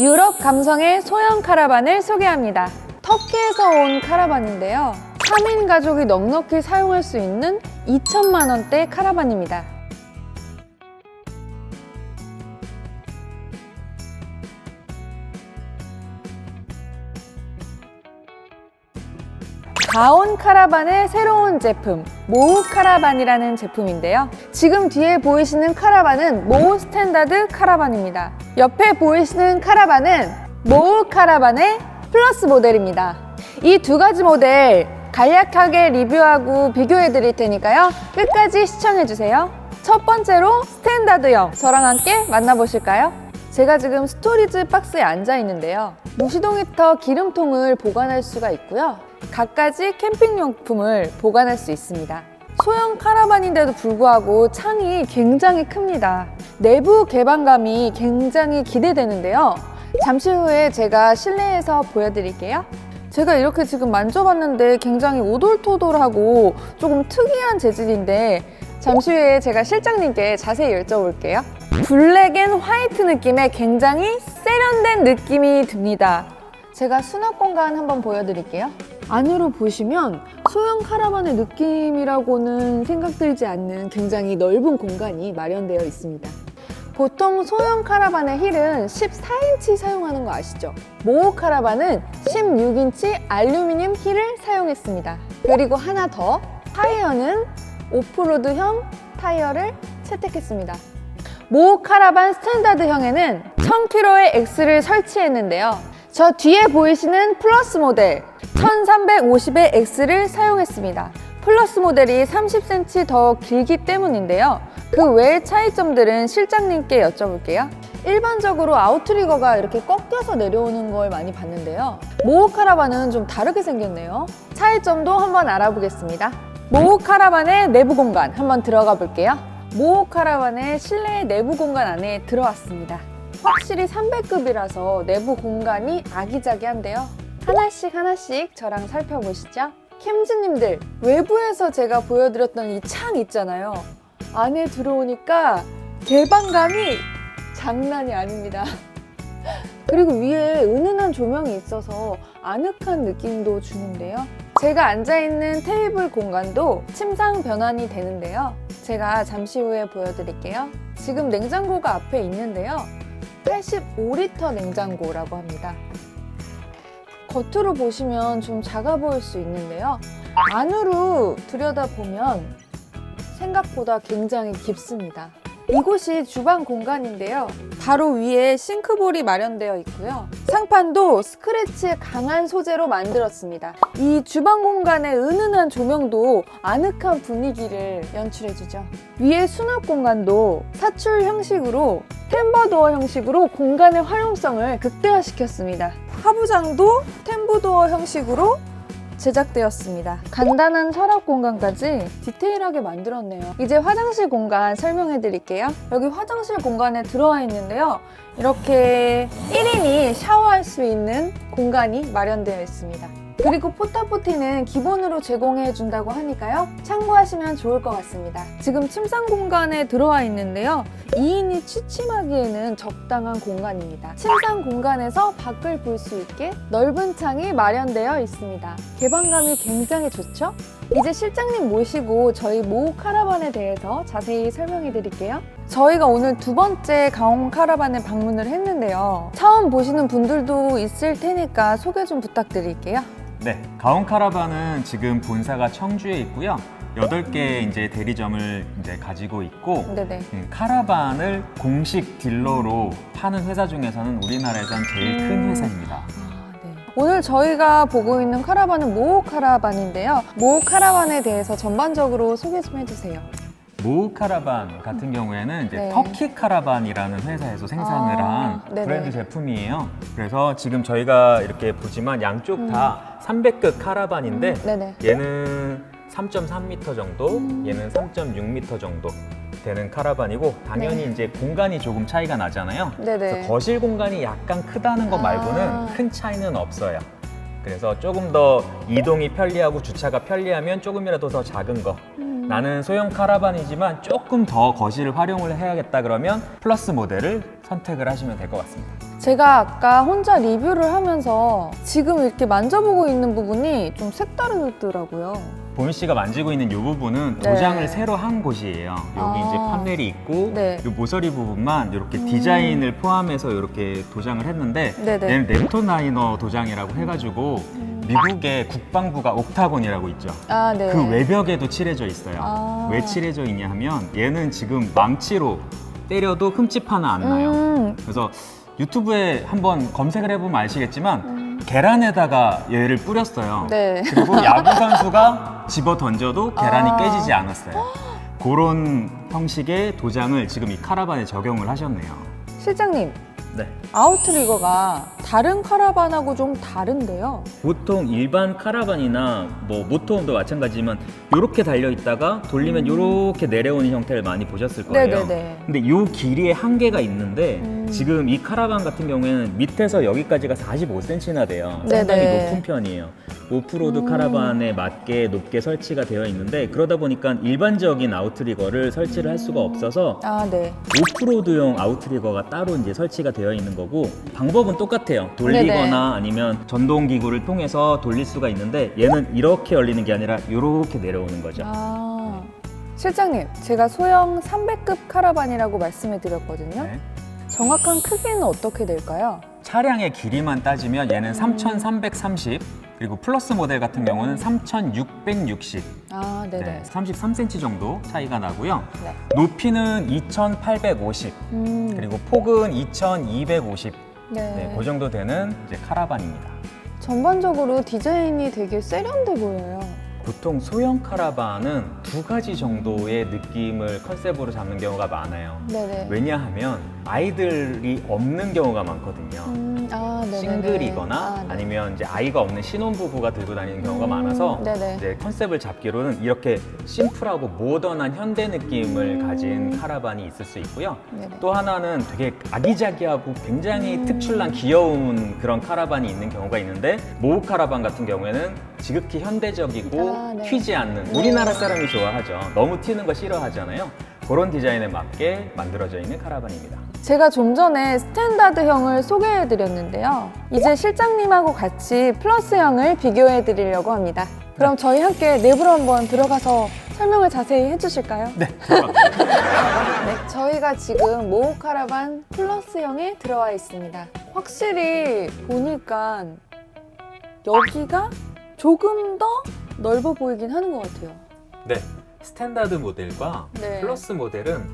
유럽 감성의 소형 카라반을 소개합니다. 터키에서 온 카라반인데요. 3인 가족이 넉넉히 사용할 수 있는 2천만 원대 카라반입니다. 가온 카라반의 새로운 제품, 모우 카라반이라는 제품인데요. 지금 뒤에 보이시는 카라반은 모우 스탠다드 카라반입니다. 옆에 보이시는 카라반은 모우 카라반의 플러스 모델입니다. 이 두 가지 모델 간략하게 리뷰하고 비교해 드릴 테니까요. 끝까지 시청해 주세요. 첫 번째로 스탠다드형, 저랑 함께 만나보실까요? 제가 지금 스토리지 박스에 앉아 있는데요. 무시동 히터 기름통을 보관할 수가 있고요. 갖가지 캠핑용품을 보관할 수 있습니다. 소형 카라반인데도 불구하고 창이 굉장히 큽니다. 내부 개방감이 굉장히 기대되는데요. 잠시 후에 제가 실내에서 보여드릴게요. 제가 이렇게 지금 만져봤는데 굉장히 오돌토돌하고 조금 특이한 재질인데 잠시 후에 제가 실장님께 자세히 여쭤볼게요. 블랙 앤 화이트 느낌의 굉장히 세련된 느낌이 듭니다. 제가 수납 공간 한번 보여드릴게요. 안으로 보시면 소형 카라반의 느낌이라고는 생각들지 않는 굉장히 넓은 공간이 마련되어 있습니다. 보통 소형 카라반의 휠은 14인치 사용하는 거 아시죠? 모우 카라반은 16인치 알루미늄 휠을 사용했습니다. 그리고 하나 더, 타이어는 오프로드형 타이어를 채택했습니다. 모우 카라반 스탠다드형에는 1000kg의 X를 설치했는데요. 저 뒤에 보이시는 플러스 모델 1350의 X를 사용했습니다. 플러스 모델이 30cm 더 길기 때문인데요. 그 외의 차이점들은 실장님께 여쭤볼게요. 일반적으로 아웃트리거가 이렇게 꺾여서 내려오는 걸 많이 봤는데요. 모우 카라반은 좀 다르게 생겼네요. 차이점도 한번 알아보겠습니다. 모우 카라반의 내부 공간 한번 들어가 볼게요. 모우 카라반의 실내 내부 공간 안에 들어왔습니다. 확실히 300급이라서 내부 공간이 아기자기한데요. 하나씩 저랑 살펴보시죠. 캠즈님들, 외부에서 제가 보여드렸던 이 창 있잖아요. 안에 들어오니까 개방감이 장난이 아닙니다. 그리고 위에 은은한 조명이 있어서 아늑한 느낌도 주는데요. 제가 앉아있는 테이블 공간도 침상 변환이 되는데요. 제가 잠시 후에 보여드릴게요. 지금 냉장고가 앞에 있는데요. 85리터 냉장고라고 합니다. 겉으로 보시면 좀 작아 보일 수 있는데요. 안으로 들여다보면 생각보다 굉장히 깊습니다. 이곳이 주방 공간인데요. 바로 위에 싱크볼이 마련되어 있고요. 상판도 스크래치에 강한 소재로 만들었습니다. 이 주방 공간의 은은한 조명도 아늑한 분위기를 연출해주죠. 위에 수납 공간도 사출 형식으로 템버도어 형식으로 공간의 활용성을 극대화시켰습니다. 하부장도 템버도어 형식으로 제작되었습니다. 간단한 서랍 공간까지 디테일하게 만들었네요. 이제 화장실 공간 설명해 드릴게요. 여기 화장실 공간에 들어와 있는데요. 이렇게 1인이 샤워할 수 있는 공간이 마련되어 있습니다. 그리고 포타포티는 기본으로 제공해 준다고 하니까요. 참고하시면 좋을 것 같습니다. 지금 침상 공간에 들어와 있는데요. 2인이 취침하기에는 적당한 공간입니다. 침상 공간에서 밖을 볼 수 있게 넓은 창이 마련되어 있습니다. 개방감이 굉장히 좋죠? 이제 실장님 모시고 저희 모우 카라반에 대해서 자세히 설명해 드릴게요. 저희가 오늘 두 번째 가온 카라반에 방문을 했는데요. 처음 보시는 분들도 있을 테니까 소개 좀 부탁드릴게요. 네, 가온 카라반은 지금 본사가 청주에 있고요. 8개 이제 대리점을 이제 가지고 있고, 네네. 카라반을 공식 딜러로 파는 회사 중에서는 우리나라에선 제일 큰 회사입니다. 오늘 저희가 보고 있는 카라반은 모우 카라반인데요. 모우 카라반에 대해서 전반적으로 소개 좀 해주세요. 모우 카라반 같은 경우에는 이제 네. 터키 카라반이라는 회사에서 생산을 한 네네. 브랜드 제품이에요. 그래서 지금 저희가 이렇게 보지만 양쪽 다 300급 카라반인데 네네. 얘는 3.3m 정도, 얘는 3.6m 정도 되는 카라반이고 당연히 네. 이제 공간이 조금 차이가 나잖아요. 네네. 그래서 거실 공간이 약간 크다는 것 말고는 아. 큰 차이는 없어요. 그래서 조금 더 이동이 편리하고 주차가 편리하면 조금이라도 더 작은 거 나는 소형 카라반이지만 조금 더 거실을 활용을 해야겠다 그러면 플러스 모델을 선택을 하시면 될 것 같습니다. 제가 아까 혼자 리뷰를 하면서 지금 이렇게 만져보고 있는 부분이 좀 색다르더라고요. 보미 씨가 만지고 있는 이 부분은 네. 도장을 새로 한 곳이에요. 여기 아. 이제 판넬이 있고 네. 이 모서리 부분만 이렇게 디자인을 포함해서 이렇게 도장을 했는데 네네. 얘는 넵톤라이너 도장이라고 해가지고 미국의 국방부가 옥타곤이라고 있죠. 아, 네. 그 외벽에도 칠해져 있어요. 아. 왜 칠해져 있냐 하면 얘는 지금 망치로 때려도 흠집 하나 안 나요. 그래서 유튜브에 한번 검색을 해보면 아시겠지만 계란에다가 얘를 뿌렸어요. 네. 그리고 야구 선수가 집어 던져도 계란이 아. 깨지지 않았어요. 그런 형식의 도장을 지금 이 카라반에 적용을 하셨네요. 실장님, 네. 아웃트리거가 다른 카라반하고 좀 다른데요. 보통 일반 카라반이나 뭐 모터홈도 마찬가지지만 이렇게 달려 있다가 돌리면 이렇게 내려오는 형태를 많이 보셨을 거예요. 네네네. 근데 이 길이에 한계가 있는데 지금 이 카라반 같은 경우에는 밑에서 여기까지가 45cm나 돼요. 상당히 네네. 높은 편이에요. 오프로드 카라반에 맞게 높게 설치가 되어 있는데 그러다 보니까 일반적인 아웃트리거를 설치를 할 수가 없어서 아, 네. 오프로드용 아웃트리거가 따로 이제 설치가 되어 있는 거고 방법은 똑같아요. 돌리거나 네네. 아니면 전동 기구를 통해서 돌릴 수가 있는데 얘는 이렇게 열리는 게 아니라 이렇게 내려오는 거죠. 아, 실장님, 제가 소형 300급 카라반이라고 말씀해 드렸거든요. 네. 정확한 크기는 어떻게 될까요? 차량의 길이만 따지면 얘는 3,330 그리고 플러스 모델 같은 경우는 3,660 아, 네네. 네, 33cm 정도 차이가 나고요. 네. 높이는 2,850 그리고 폭은 2,250 네. 네, 그 정도 되는 이제 카라반입니다. 전반적으로 디자인이 되게 세련돼 보여요. 보통 소형 카라반은 두 가지 정도의 느낌을 컨셉으로 잡는 경우가 많아요. 네네. 왜냐하면 아이들이 없는 경우가 많거든요. 아, 네네네. 싱글이거나 아, 네. 아니면 이제 아이가 없는 신혼부부가 들고 다니는 경우가 많아서 네네. 이제 컨셉을 잡기로는 이렇게 심플하고 모던한 현대 느낌을 가진 카라반이 있을 수 있고요. 네네. 또 하나는 되게 아기자기하고 굉장히 특출난 귀여운 그런 카라반이 있는 경우가 있는데 모우 카라반 같은 경우에는 지극히 현대적이고 아, 네. 튀지 않는 우리나라 사람이 좋아하죠. 너무 튀는 거 싫어하잖아요. 그런 디자인에 맞게 만들어져 있는 카라반입니다. 제가 좀 전에 스탠다드형을 소개해 드렸는데요. 이제 실장님하고 같이 플러스형을 비교해 드리려고 합니다. 그럼 저희 함께 내부로 한번 들어가서 설명을 자세히 해주실까요? 네. 네, 저희가 지금 모우 카라반 플러스형에 들어와 있습니다. 확실히 보니까 여기가 조금 더 넓어 보이긴 하는 것 같아요. 네. 스탠다드 모델과 네. 플러스 모델은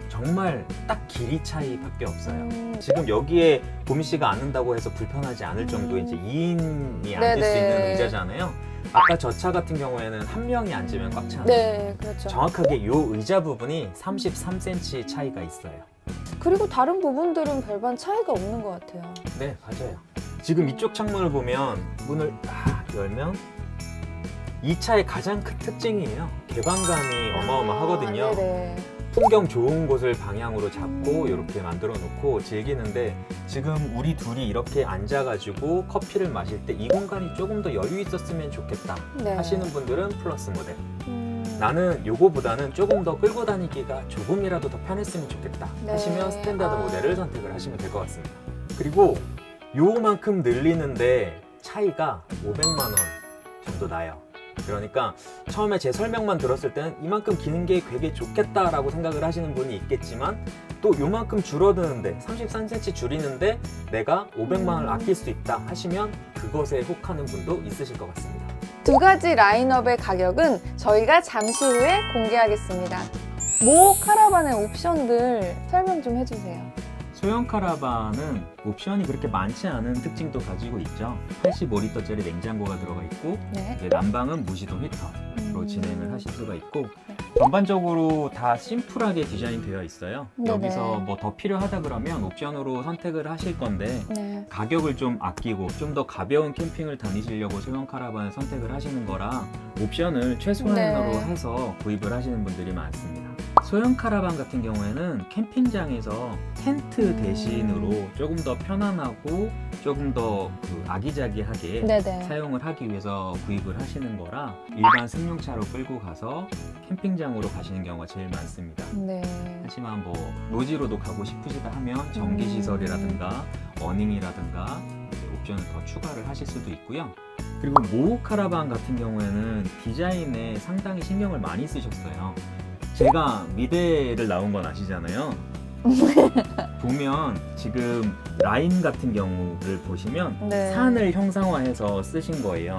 정말 딱 길이 차이밖에 없어요. 지금 지금 여기에 보미 씨가 앉는다고 해서 불편하지 않을 정도의 이제 2인이 앉을 수 네네. 있는 의자잖아요. 아까 저 차 같은 경우에는 한 명이 앉으면 꽉 차는 네, 그렇죠. 정확하게 이 의자 부분이 33cm 차이가 있어요. 그리고 다른 부분들은 별반 차이가 없는 것 같아요. 네, 맞아요. 지금 이쪽 창문을 보면 문을 딱 열면 이 차의 가장 큰 특징이에요. 개방감이 어마어마하거든요. 아, 네네. 풍경 좋은 곳을 방향으로 잡고 이렇게 만들어 놓고 즐기는데 지금 우리 둘이 이렇게 앉아가지고 커피를 마실 때 이 공간이 조금 더 여유 있었으면 좋겠다 네. 하시는 분들은 플러스 모델. 음, 나는 요거보다는 조금 더 끌고 다니기가 조금이라도 더 편했으면 좋겠다 네. 하시면 스탠다드 아. 모델을 선택을 하시면 될 것 같습니다. 그리고 요만큼 늘리는데 차이가 500만 원 정도 나요. 그러니까 처음에 제 설명만 들었을 때는 이만큼 기는 게 되게 좋겠다라고 생각을 하시는 분이 있겠지만 또 요만큼 줄어드는데 33cm 줄이는데 내가 500만 원을 아낄 수 있다 하시면 그것에 혹하는 분도 있으실 것 같습니다. 두 가지 라인업의 가격은 저희가 잠시 후에 공개하겠습니다. 모 카라반의 옵션들 설명 좀 해주세요. 소형 카라반은 옵션이 그렇게 많지 않은 특징도 가지고 있죠. 85리터짜리 냉장고가 들어가 있고 네. 이제 난방은 무시동 히터로 진행을 하실 수가 있고 네. 전반적으로 다 심플하게 디자인되어 있어요. 네네. 여기서 뭐 더 필요하다 그러면 옵션으로 선택을 하실 건데 네. 가격을 좀 아끼고 좀 더 가벼운 캠핑을 다니시려고 소형 카라반을 선택을 하시는 거라 옵션을 최소한으로 네. 해서 구입을 하시는 분들이 많습니다. 소형 카라반 같은 경우에는 캠핑장에서 텐트 대신으로 조금 더 편안하고 조금 더 아기자기하게 네네. 사용을 하기 위해서 구입을 하시는 거라 일반 승용차로 끌고 가서 캠핑장으로 가시는 경우가 제일 많습니다. 네. 하지만 뭐 노지로도 가고 싶으시다 하면 전기 시설이라든가 어닝이라든가 옵션을 더 추가를 하실 수도 있고요. 그리고 모우 카라반 같은 경우에는 디자인에 상당히 신경을 많이 쓰셨어요. 제가 미대를 나온 건 아시잖아요. 보면 지금 라인 같은 경우를 보시면 네. 산을 형상화해서 쓰신 거예요.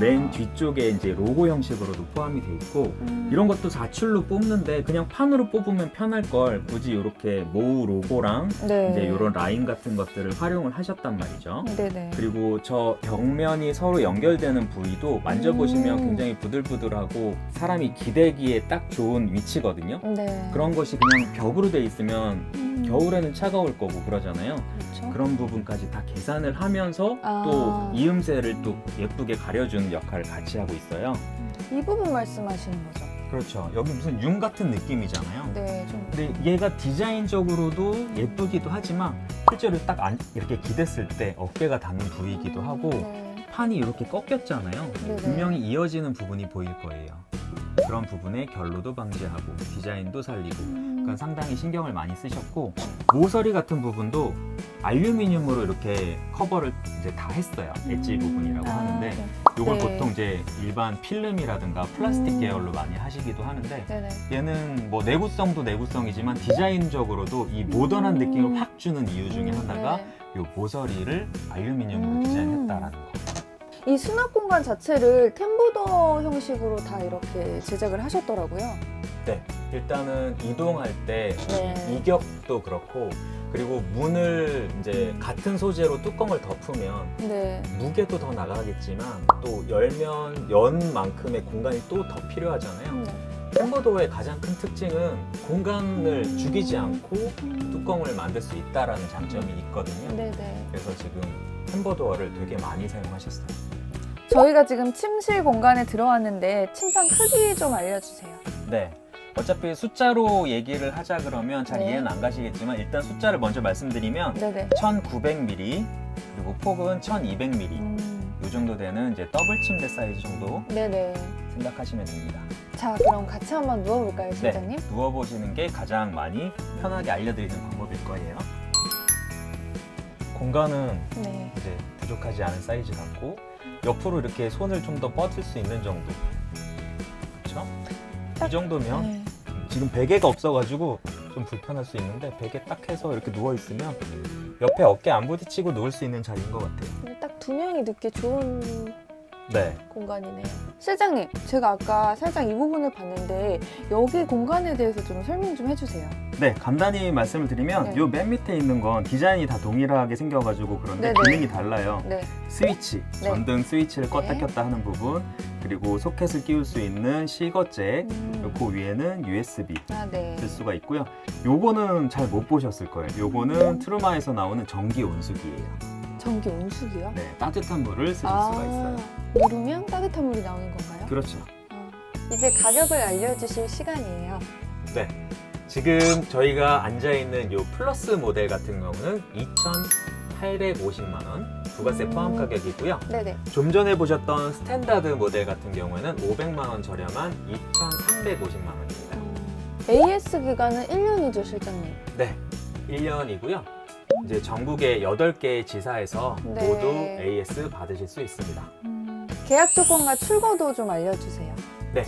맨 뒤쪽에 이제 로고 형식으로도 포함이 돼 있고 이런 것도 자출로 뽑는데 그냥 판으로 뽑으면 편할 걸 굳이 이렇게 모우 로고랑 네. 이제 이런 라인 같은 것들을 활용을 하셨단 말이죠. 네네. 그리고 저 벽면이 서로 연결되는 부위도 만져보시면 굉장히 부들부들하고 사람이 기대기에 딱 좋은 위치거든요. 네. 그런 것이 그냥 벽으로 돼 있으면 겨울에는 차가울 거고 그러잖아요. 그렇죠. 그런 부분까지 다 계산을 하면서 아. 또 이음새를 또 예쁘게 가려주는 역할을 같이 하고 있어요. 이 부분 말씀하시는 거죠? 그렇죠. 여기 무슨 융 같은 느낌이잖아요. 네, 좀. 근데 얘가 디자인적으로도 예쁘기도 하지만 실제로 딱 이렇게 기댔을 때 어깨가 닿는 부위이기도 하고 네. 판이 이렇게 꺾였잖아요. 네네. 분명히 이어지는 부분이 보일 거예요. 그런 부분에 결로도 방지하고 디자인도 살리고 그건 상당히 신경을 많이 쓰셨고 모서리 같은 부분도 알루미늄으로 이렇게 커버를 이제 다 했어요. 엣지 부분이라고 하는데 네. 요걸 네. 보통 이제 일반 필름이라든가 플라스틱 계열로 많이 하시기도 하는데 네네. 얘는 뭐 내구성도 내구성이지만 디자인적으로도 이 모던한 느낌을 확 주는 이유 중에 하나가 네. 요 모서리를 알루미늄으로 디자인했다라는 거. 이 수납 공간 자체를 템보더 형식으로 다 이렇게 제작을 하셨더라고요. 네, 일단은 이동할 때 네. 이격도 그렇고 그리고 문을 이제 같은 소재로 뚜껑을 덮으면 네. 무게도 더 나가겠지만 또 열면 연 만큼의 공간이 또 더 필요하잖아요. 템버도어의 가장 큰 특징은 공간을 죽이지 않고 뚜껑을 만들 수 있다라는 장점이 있거든요. 네네. 그래서 지금 템버도어를 되게 많이 사용하셨어요. 저희가 지금 침실 공간에 들어왔는데 침상 크기 좀 알려주세요. 네. 어차피 숫자로 얘기를 하자 그러면 잘 네. 이해는 안 가시겠지만 일단 숫자를 먼저 말씀드리면 네네. 1900mm 그리고 폭은 1200mm 이 정도 되는 이제 더블 침대 사이즈 정도 네네. 생각하시면 됩니다. 자, 그럼 같이 한번 누워볼까요, 실장님? 네, 누워보시는 게 가장 많이 편하게 알려드리는 방법일 거예요. 공간은 네. 이제 부족하지 않은 사이즈 같고 옆으로 이렇게 손을 좀 더 뻗을 수 있는 정도. 그렇죠? 이 정도면 네. 지금 베개가 없어가지고 좀 불편할 수 있는데 베개 딱 해서 이렇게 누워 있으면 옆에 어깨 안 부딪히고 누울 수 있는 자리인 것 같아요. 근데 딱 두 명이 눕기 좋은 네. 공간이네요. 실장님, 제가 아까 살짝 이 부분을 봤는데 여기 공간에 대해서 좀 설명 좀 해주세요. 네, 간단히 말씀을 드리면 네. 요 맨 밑에 있는 건 디자인이 다 동일하게 생겨가지고 그런데 네네. 기능이 달라요. 네. 스위치, 네. 전등 스위치를 껐다 네. 켰다 하는 부분, 그리고 소켓을 끼울 수 있는 시거잭, 그 위에는 USB 아, 네. 쓸 수가 있고요. 요거는 잘 못 보셨을 거예요. 요거는 트루마에서 나오는 전기 온수기예요. 전기 온수기요? 네, 따뜻한 물을 쓰실 수가 있어요. 누르면 따뜻한 물이 나오는 건가요? 그렇죠. 이제 가격을 알려주실 시간이에요. 네. 지금 저희가 앉아있는 요 플러스 모델 같은 경우는 2,850만 원 부가세 포함 가격이고요. 네네. 좀 전에 보셨던 스탠다드 모델 같은 경우에는 500만 원 저렴한 2,350만 원입니다. AS 기간은 1년이죠, 실장님? 네, 1년이고요. 이제 전국의 8개의 지사에서 네. 모두 AS 받으실 수 있습니다. 계약 조건과 출고도 좀 알려주세요. 네,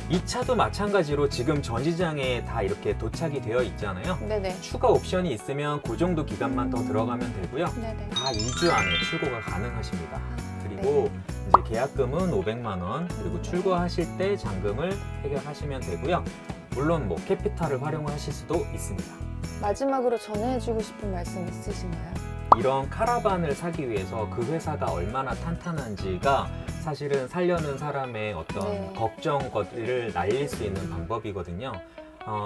이 차도 마찬가지로 지금 전 시장에 다 이렇게 도착이 되어 있잖아요. 네네. 추가 옵션이 있으면 그 정도 기간만 더 들어가면 되고요. 네네. 다 2주 안에 출고가 가능하십니다. 그리고 이제 계약금은 500만 원, 그리고 출고하실 때 잔금을 해결하시면 되고요. 물론 뭐 캐피탈을 활용하실 수도 있습니다. 마지막으로 전해주고 싶은 말씀 있으신가요? 이런 카라반을 사기 위해서 그 회사가 얼마나 탄탄한지가 사실은 살려는 사람의 어떤 네. 걱정거리를 날릴 수 있는 방법이거든요.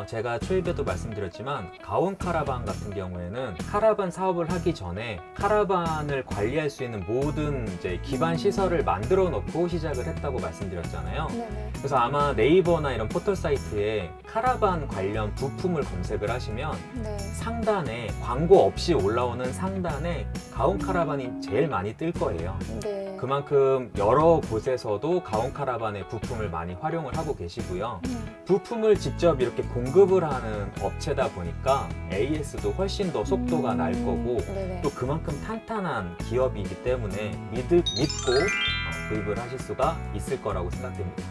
제가 초입에도 말씀드렸지만 가온 카라반 같은 경우에는 카라반 사업을 하기 전에 카라반을 관리할 수 있는 모든 이제 기반 시설을 만들어 놓고 시작을 했다고 말씀드렸잖아요. 네네. 그래서 아마 네이버나 이런 포털 사이트에 카라반 관련 부품을 검색을 하시면 네. 상단에 광고 없이 올라오는 상단에 가온 카라반이 제일 많이 뜰 거예요. 네. 그만큼 여러 곳에서도 가온 카라반의 부품을 많이 활용을 하고 계시고요. 부품을 직접 이렇게 공급을 하는 업체다 보니까 AS도 훨씬 더 속도가 날 거고 네네. 또 그만큼 탄탄한 기업이기 때문에 믿고 구입을 하실 수가 있을 거라고 생각됩니다.